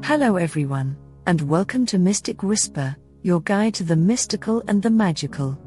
Hello everyone, and welcome to Mystic Whisper, your guide to the mystical and the magical.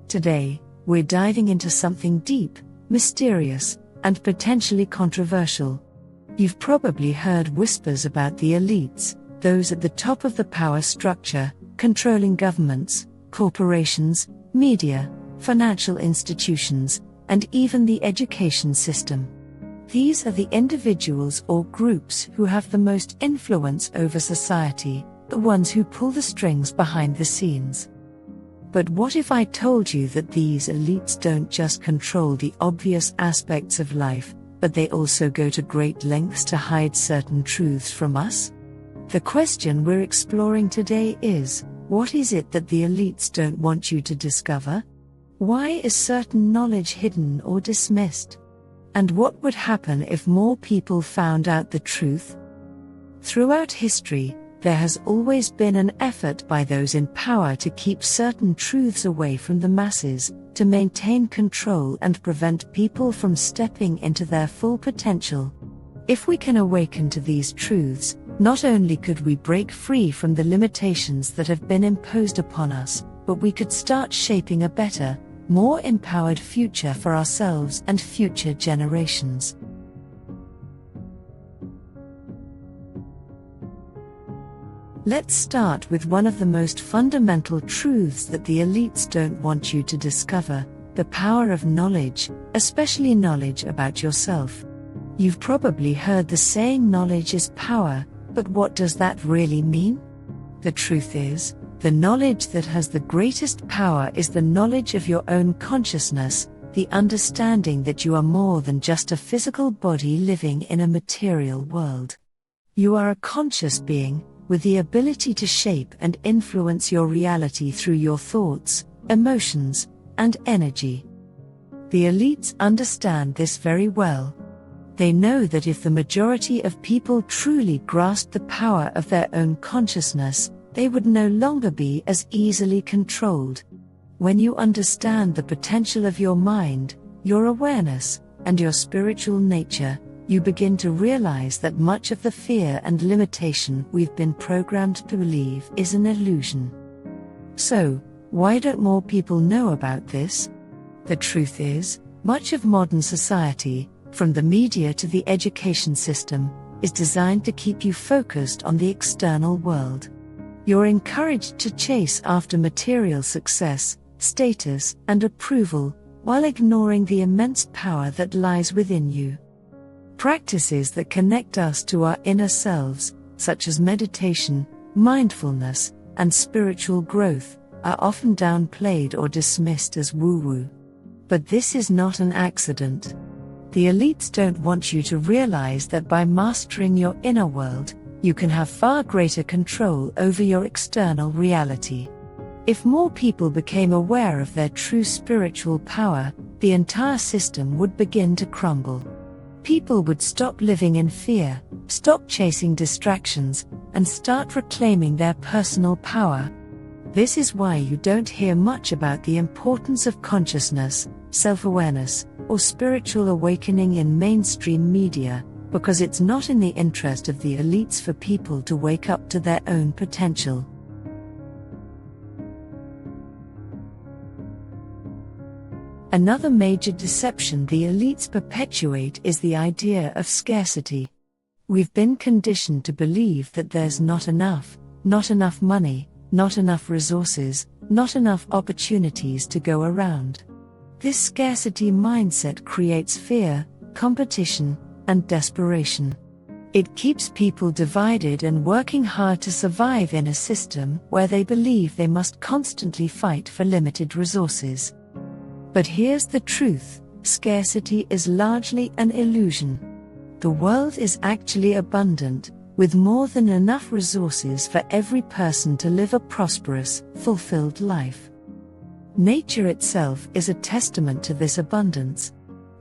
Today, we're diving into something deep, mysterious, and potentially controversial. You've probably heard whispers about the elites, those at the top of the power structure, controlling governments, corporations, media, financial institutions, and even the education system. These are the individuals or groups who have the most influence over society, the ones who pull the strings behind the scenes. But what if I told you that these elites don't just control the obvious aspects of life, but they also go to great lengths to hide certain truths from us? The question we're exploring today is, what is it that the elites don't want you to discover? Why is certain knowledge hidden or dismissed? And what would happen if more people found out the truth? Throughout history, there has always been an effort by those in power to keep certain truths away from the masses, to maintain control and prevent people from stepping into their full potential. If we can awaken to these truths, not only could we break free from the limitations that have been imposed upon us, but we could start shaping a better, more empowered future for ourselves and future generations. Let's start with one of the most fundamental truths that the elites don't want you to discover: the power of knowledge, especially knowledge about yourself. You've probably heard the saying, knowledge is power, but what does that really mean? The truth is, the knowledge that has the greatest power is the knowledge of your own consciousness, the understanding that you are more than just a physical body living in a material world. You are a conscious being, with the ability to shape and influence your reality through your thoughts, emotions, and energy. The elites understand this very well. They know that if the majority of people truly grasped the power of their own consciousness, they would no longer be as easily controlled. When you understand the potential of your mind, your awareness, and your spiritual nature, you begin to realize that much of the fear and limitation we've been programmed to believe is an illusion. So, why don't more people know about this? The truth is, much of modern society, from the media to the education system, is designed to keep you focused on the external world. You're encouraged to chase after material success, status, and approval, while ignoring the immense power that lies within you. Practices that connect us to our inner selves, such as meditation, mindfulness, and spiritual growth, are often downplayed or dismissed as woo-woo. But this is not an accident. The elites don't want you to realize that by mastering your inner world, you can have far greater control over your external reality. If more people became aware of their true spiritual power, the entire system would begin to crumble. People would stop living in fear, stop chasing distractions, and start reclaiming their personal power. This is why you don't hear much about the importance of consciousness, self-awareness, or spiritual awakening in mainstream media, because it's not in the interest of the elites for people to wake up to their own potential. Another major deception the elites perpetuate is the idea of scarcity. We've been conditioned to believe that there's not enough money, not enough resources, not enough opportunities to go around. This scarcity mindset creates fear, competition, and desperation. It keeps people divided and working hard to survive in a system where they believe they must constantly fight for limited resources. But here's the truth: scarcity is largely an illusion. The world is actually abundant, with more than enough resources for every person to live a prosperous, fulfilled life. Nature itself is a testament to this abundance.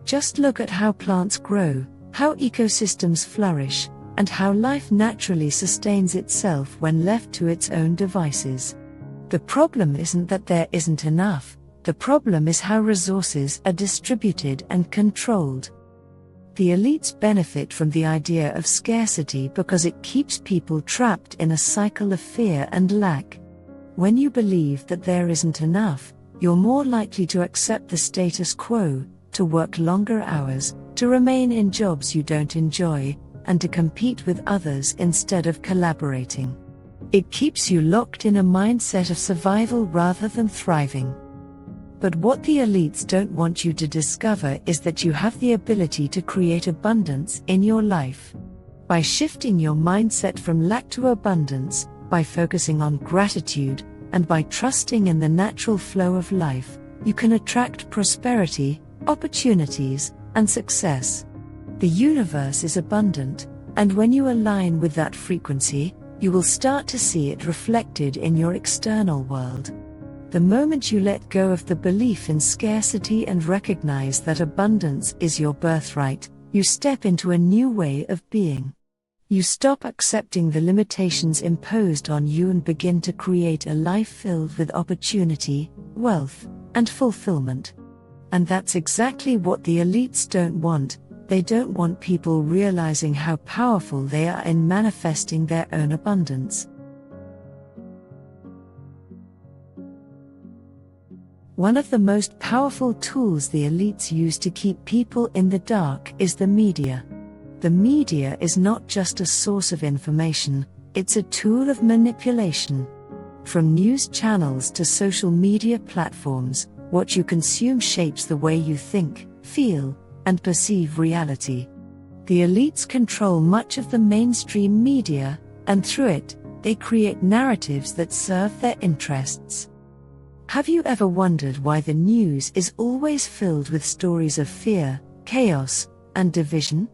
Just look at how plants grow, how ecosystems flourish, and how life naturally sustains itself when left to its own devices. The problem isn't that there isn't enough, the problem is how resources are distributed and controlled. The elites benefit from the idea of scarcity because it keeps people trapped in a cycle of fear and lack. When you believe that there isn't enough, you're more likely to accept the status quo, to work longer hours, to remain in jobs you don't enjoy, and to compete with others instead of collaborating. It keeps you locked in a mindset of survival rather than thriving. But what the elites don't want you to discover is that you have the ability to create abundance in your life. By shifting your mindset from lack to abundance, by focusing on gratitude, and by trusting in the natural flow of life, you can attract prosperity, opportunities, and success. The universe is abundant, and when you align with that frequency, you will start to see it reflected in your external world. The moment you let go of the belief in scarcity and recognize that abundance is your birthright, you step into a new way of being. You stop accepting the limitations imposed on you and begin to create a life filled with opportunity, wealth, and fulfillment. And that's exactly what the elites don't want. They don't want people realizing how powerful they are in manifesting their own abundance. One of the most powerful tools the elites use to keep people in the dark is the media. The media is not just a source of information, it's a tool of manipulation. From news channels to social media platforms, what you consume shapes the way you think, feel, and perceive reality. The elites control much of the mainstream media, and through it, they create narratives that serve their interests. Have you ever wondered why the news is always filled with stories of fear, chaos, and division?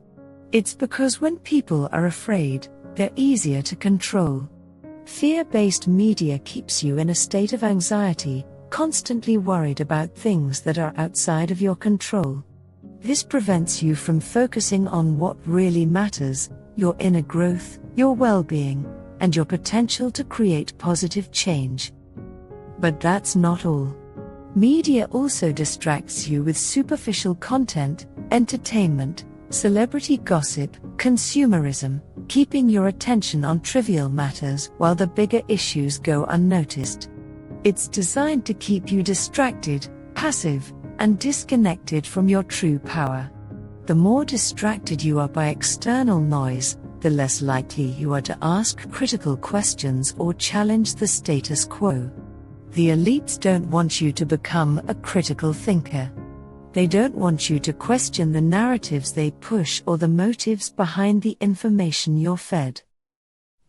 It's because when people are afraid, they're easier to control. Fear-based media keeps you in a state of anxiety, constantly worried about things that are outside of your control. This prevents you from focusing on what really matters, your inner growth, your well-being, and your potential to create positive change. But that's not all. Media also distracts you with superficial content, entertainment, celebrity gossip, consumerism, keeping your attention on trivial matters while the bigger issues go unnoticed. It's designed to keep you distracted, passive, and disconnected from your true power. The more distracted you are by external noise, the less likely you are to ask critical questions or challenge the status quo. The elites don't want you to become a critical thinker. They don't want you to question the narratives they push or the motives behind the information you're fed.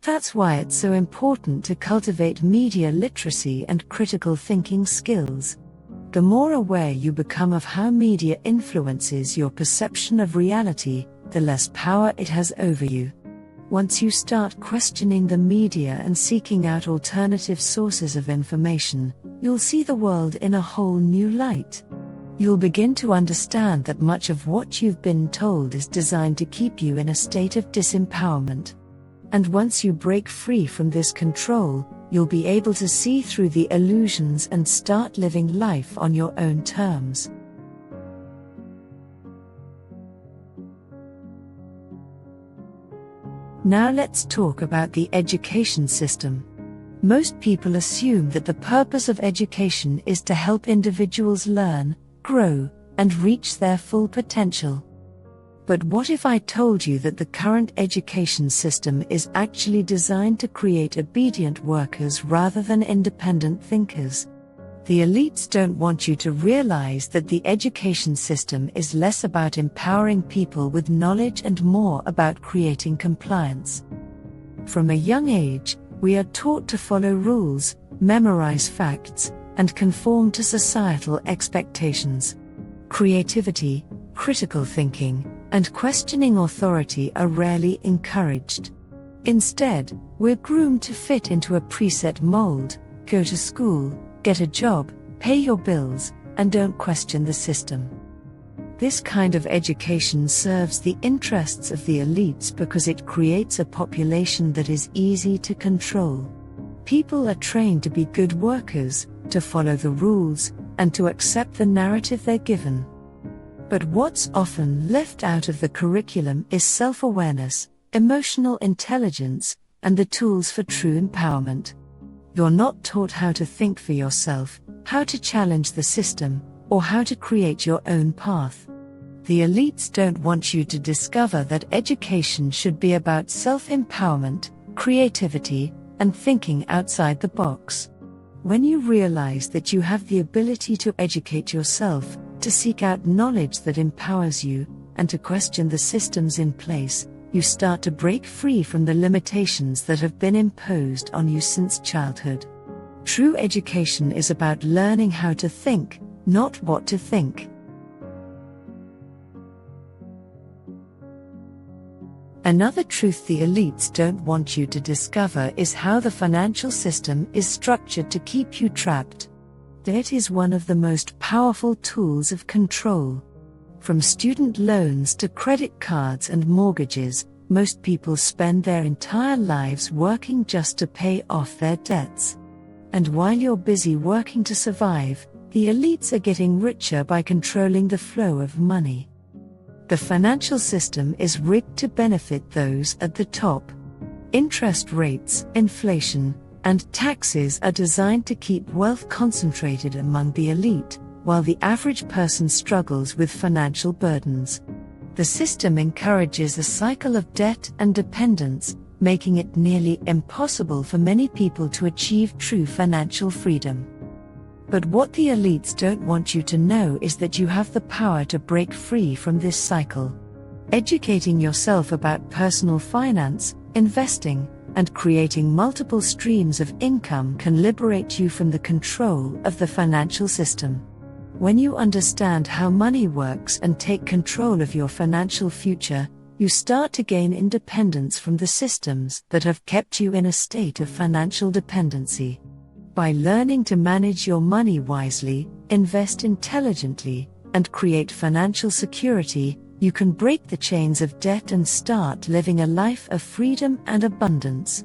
That's why it's so important to cultivate media literacy and critical thinking skills. The more aware you become of how media influences your perception of reality, the less power it has over you. Once you start questioning the media and seeking out alternative sources of information, you'll see the world in a whole new light. You'll begin to understand that much of what you've been told is designed to keep you in a state of disempowerment. And once you break free from this control, you'll be able to see through the illusions and start living life on your own terms. Now let's talk about the education system. Most people assume that the purpose of education is to help individuals learn, grow, and reach their full potential. But what if I told you that the current education system is actually designed to create obedient workers rather than independent thinkers? The elites don't want you to realize that the education system is less about empowering people with knowledge and more about creating compliance. From a young age, we are taught to follow rules, memorize facts, and conform to societal expectations. Creativity, critical thinking, and questioning authority are rarely encouraged. Instead, we're groomed to fit into a preset mold: go to school, get a job, pay your bills, and don't question the system. This kind of education serves the interests of the elites because it creates a population that is easy to control. People are trained to be good workers, to follow the rules, and to accept the narrative they're given. But what's often left out of the curriculum is self-awareness, emotional intelligence, and the tools for true empowerment. You're not taught how to think for yourself, how to challenge the system, or how to create your own path. The elites don't want you to discover that education should be about self-empowerment, creativity, and thinking outside the box. When you realize that you have the ability to educate yourself, to seek out knowledge that empowers you, and to question the systems in place, you start to break free from the limitations that have been imposed on you since childhood. True education is about learning how to think, not what to think. Another truth the elites don't want you to discover is how the financial system is structured to keep you trapped. Debt is one of the most powerful tools of control. From student loans to credit cards and mortgages, most people spend their entire lives working just to pay off their debts. And while you're busy working to survive, the elites are getting richer by controlling the flow of money. The financial system is rigged to benefit those at the top. Interest rates, inflation, and taxes are designed to keep wealth concentrated among the elite, while the average person struggles with financial burdens. The system encourages a cycle of debt and dependence, making it nearly impossible for many people to achieve true financial freedom. But what the elites don't want you to know is that you have the power to break free from this cycle. Educating yourself about personal finance, investing, and creating multiple streams of income can liberate you from the control of the financial system. When you understand how money works and take control of your financial future, you start to gain independence from the systems that have kept you in a state of financial dependency. By learning to manage your money wisely, invest intelligently, and create financial security, you can break the chains of debt and start living a life of freedom and abundance.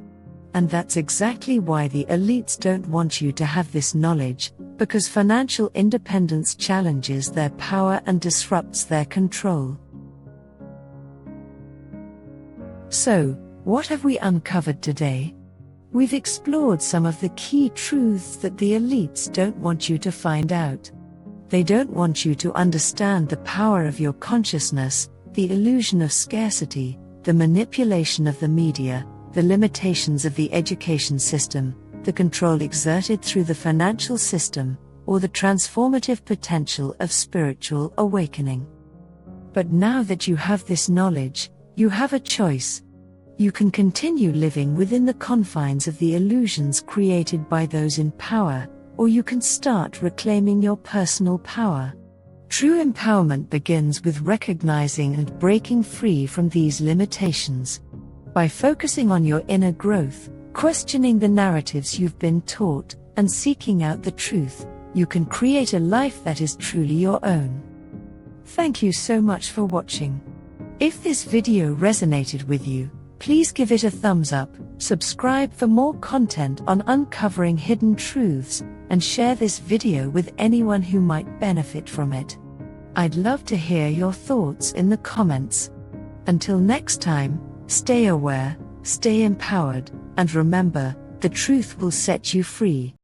And that's exactly why the elites don't want you to have this knowledge, because financial independence challenges their power and disrupts their control. So, what have we uncovered today? We've explored some of the key truths that the elites don't want you to find out. They don't want you to understand the power of your consciousness, the illusion of scarcity, the manipulation of the media, the limitations of the education system, the control exerted through the financial system, or the transformative potential of spiritual awakening. But now that you have this knowledge, you have a choice. You can continue living within the confines of the illusions created by those in power, or you can start reclaiming your personal power. True empowerment begins with recognizing and breaking free from these limitations. By focusing on your inner growth, questioning the narratives you've been taught, and seeking out the truth, you can create a life that is truly your own. Thank you so much for watching. If this video resonated with you, please give it a thumbs up, subscribe for more content on uncovering hidden truths, and share this video with anyone who might benefit from it. I'd love to hear your thoughts in the comments. Until next time, stay aware, stay empowered, and remember, the truth will set you free.